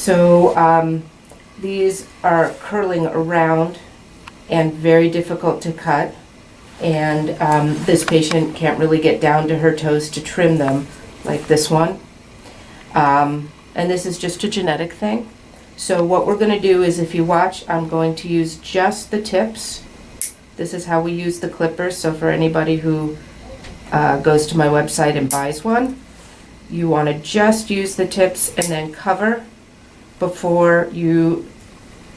So these are curling around and very difficult to cut. And this patient can't really get down to her toes to trim them like this one. And this is just a genetic thing. So what we're going to do is, if you watch, I'm going to use just the tips. This is how we use the clippers. So for anybody who goes to my website and buys one, you want to just use the tips and then cover before you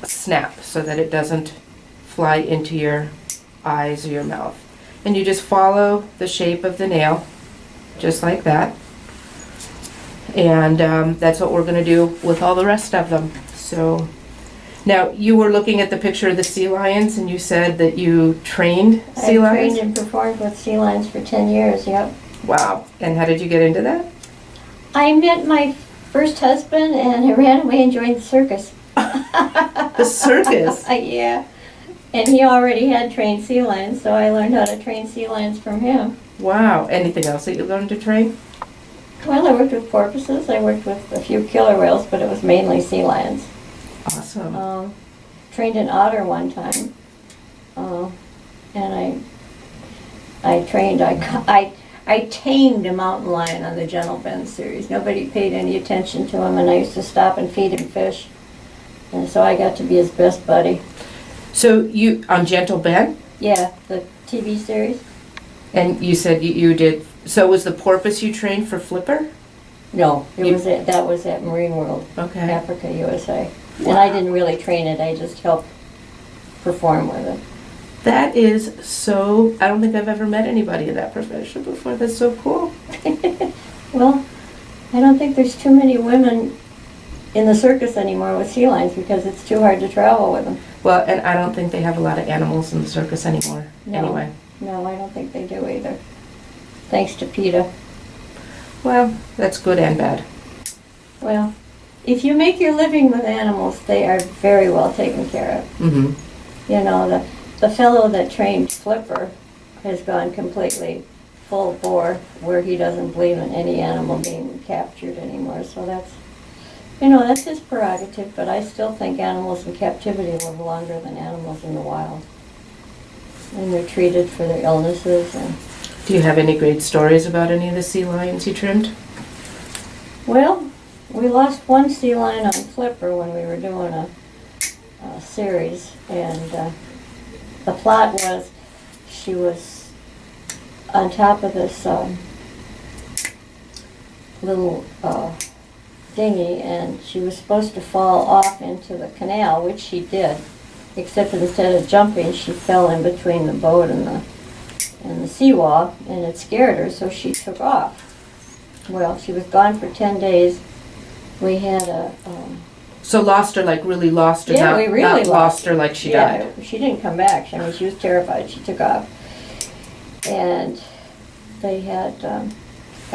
snap so that it doesn't fly into your eyes or your mouth. And you just follow the shape of the nail, just like that. And that's what we're going to do with all the rest of them. So now, you were looking at the picture of the sea lions, and you said that you trained sea lions? I trained and performed with sea lions for 10 years, yep. Wow. And how did you get into that? I met my first husband, and I ran away and joined the circus. The circus? Yeah. And he already had trained sea lions, so I learned how to train sea lions from him. Wow. Anything else that you learned to train? Well, I worked with porpoises. I worked with a few killer whales, but it was mainly sea lions. Awesome. Trained an otter one time, and I tamed a mountain lion on the Gentle Bend series. Nobody paid any attention to him, and I used to stop and feed him fish, and so I got to be his best buddy. So you, on Gentle Bend? Yeah, the TV series. And you said you did, so was the porpoise you trained for flipper? No, that was at Marine World, Okay. Africa, USA. Wow. And I didn't really train it, I just helped perform with it. That is so, I don't think I've ever met anybody in that profession before. That's so cool. Well, I don't think there's too many women in the circus anymore with sea lions because it's too hard to travel with them. Well, and I don't think they have a lot of animals in the circus anymore, anyway. No, I don't think they do either. Thanks to PETA. Well, that's good and bad. Well, if you make your living with animals, they are very well taken care of. Mm-hmm. You know, the fellow that trained Flipper has gone completely full bore where he doesn't believe in any animal being captured anymore. So that's, that's his prerogative, but I still think animals in captivity live longer than animals in the wild. And they're treated for their illnesses. And do you have any great stories about any of the sea lions you trimmed? well, we lost one sea lion on Flipper when we were doing a series, and the plot was she was on top of this little dinghy, and she was supposed to fall off into the canal, which she did, except instead of jumping, she fell in between the boat and the seawall, and it scared her, so she took off. Well, she was gone for 10 days. We had a... So lost her, like really lost her? Yeah, we really not lost her like she died? She didn't come back. I mean, she was terrified. She took off. And they had a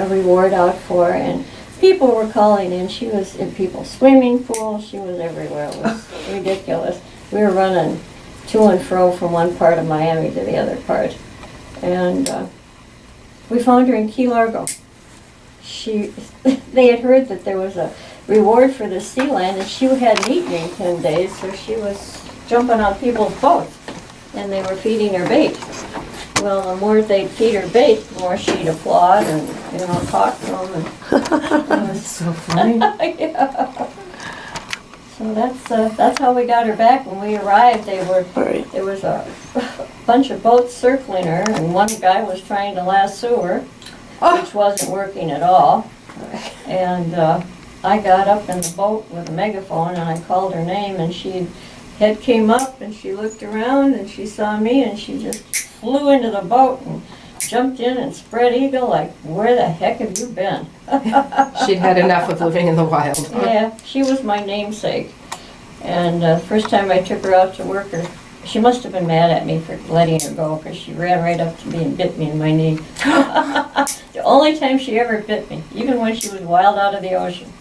reward out for her, and people were calling in. She was in people's swimming pools. She was everywhere. It was ridiculous. We were running to and fro from one part of Miami to the other part. And we found her in Key Largo. They had heard that there was a reward for the sea lion, and she hadn't eaten in 10 days, so she was jumping on people's boats, and they were feeding her bait. Well, the more they'd feed her bait, the more she'd applaud and, talk to them. And That's so funny. yeah. So that's how we got her back. When we arrived, there was a bunch of boats circling her, and one guy was trying to lasso her, which wasn't working at all. And I got up in the boat with a megaphone, and I called her name, and head came up, and she looked around, and she saw me, and she just flew into the boat and jumped in and spread eagle like, where the heck have you been? She'd had enough of living in the wild. Yeah, she was my namesake. And the first time I took her out to work, she must have been mad at me for letting her go, because she ran right up to me and bit me in my knee. The only time she ever bit me, even when she was wild out of the ocean.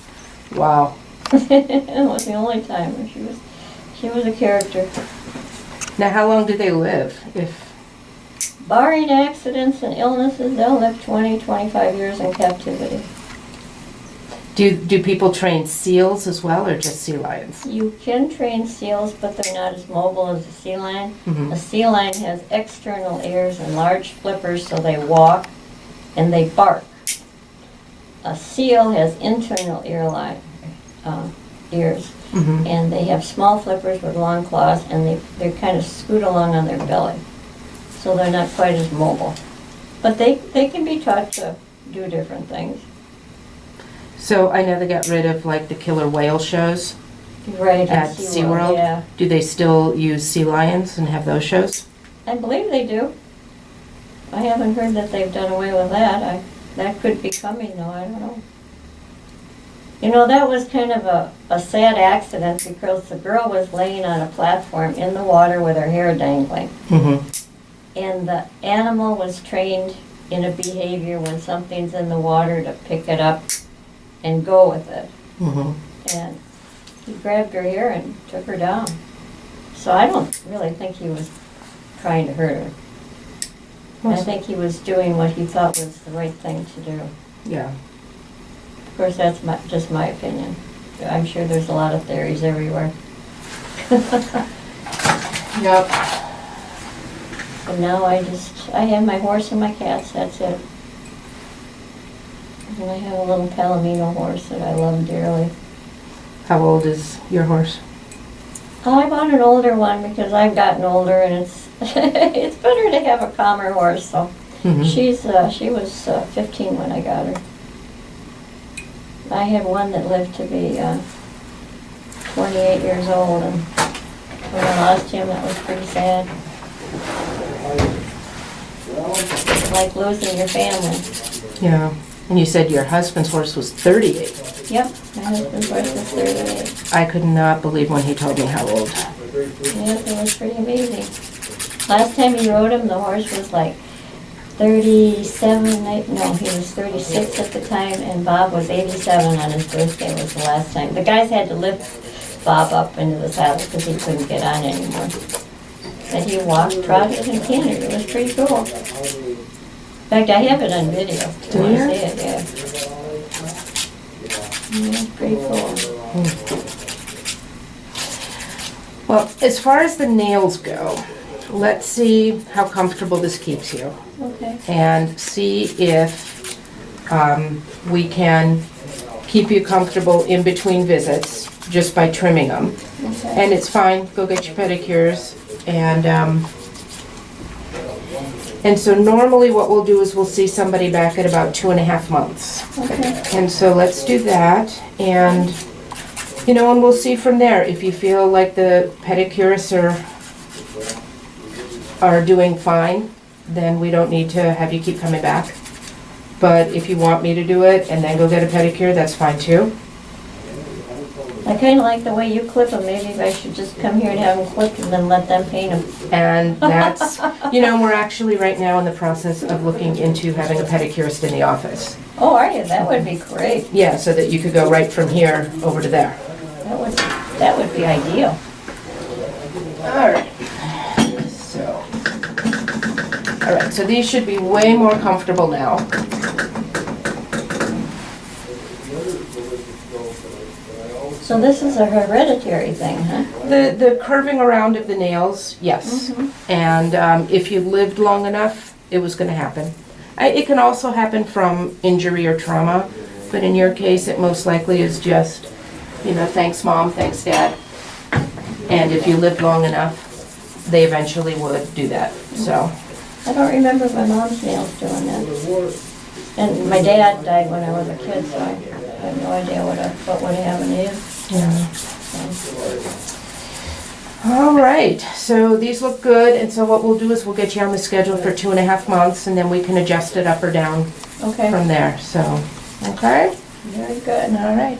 Wow. It was the only time when she was a character. Now, how long do they live? Barring accidents and illnesses, they'll live 20, 25 years in captivity. Do people train seals as well, or just sea lions? You can train seals, but they're not as mobile as a sea lion. Mhm. A sea lion has external ears and large flippers, so they walk and they bark. A seal has internal ears, Mhm. and they have small flippers with long claws, and they kind of scoot along on their belly. So they're not quite as mobile. But they can be taught to do different things. So I know they got rid of like the killer whale shows Right, at in SeaWorld. yeah. Do they still use sea lions and have those shows? I believe they do. I haven't heard that they've done away with that. That could be coming though, I don't know. You know, that was kind of a sad accident because the girl was laying on a platform in the water with her hair dangling. Mm-hmm. And the animal was trained in a behavior when something's in the water to pick it up and go with it. Mm-hmm. And he grabbed her hair and took her down. So I don't really think he was trying to hurt her. I think he was doing what he thought was the right thing to do. Yeah. Of course, that's just my opinion. I'm sure there's a lot of theories everywhere. Yep. But now I have my horse and my cats, that's it. And I have a little Palomino horse that I love dearly. How old is your horse? Oh, I bought an older one because I've gotten older and it's it's better to have a calmer horse. So Mm-hmm. she was 15 when I got her. I had one that lived to be 28 years old, and when I lost him, that was pretty sad. It's like losing your family. Yeah. And you said your husband's horse was 38. Yep, my husband's horse was 38. I could not believe when he told me how old. Yep, it was pretty amazing. Last time he rode him, the horse was like 37, no, he was 36 at the time, and Bob was 87 on his birthday was the last time. The guys had to lift Bob up into the saddle because he couldn't get on anymore. And he walked, trotted, and cantered. It was pretty cool. In fact, I have it on video. Do You you? want to see it? Yeah. Yeah, pretty cool. Well, as far as the nails go, let's see how comfortable this keeps you. Okay. And see if we can keep you comfortable in between visits just by trimming them. Okay. And it's fine, go get your pedicures. And so normally what we'll do is we'll see somebody back at about 2.5 months. Okay. And so let's do that, and, and we'll see from there. If you feel like the pedicurists are doing fine, then we don't need to have you keep coming back. But if you want me to do it and then go get a pedicure, that's fine too. I kind of like the way you clip them. Maybe I should just come here and have them clipped and then let them paint them. And that's, we're actually right now in the process of looking into having a pedicurist in the office. Oh, are you? That would be great. Yeah, so that you could go right from here over to there. That would be ideal. All right. So these should be way more comfortable now. So this is a hereditary thing, huh? The curving around of the nails, yes. Mhm. And if you lived long enough, it was going to happen. It can also happen from injury or trauma, but in your case, it most likely is just, thanks mom, thanks dad. And if you lived long enough, they eventually would do that, so. I don't remember my mom's nails doing that. And my dad died when I was a kid, so I have no idea what would happen to him. Yeah. So, All right, so these look good, and so what we'll do is we'll get you on the schedule for 2.5 months, and then we can adjust it up or down okay, from there, so, okay? very good. All right.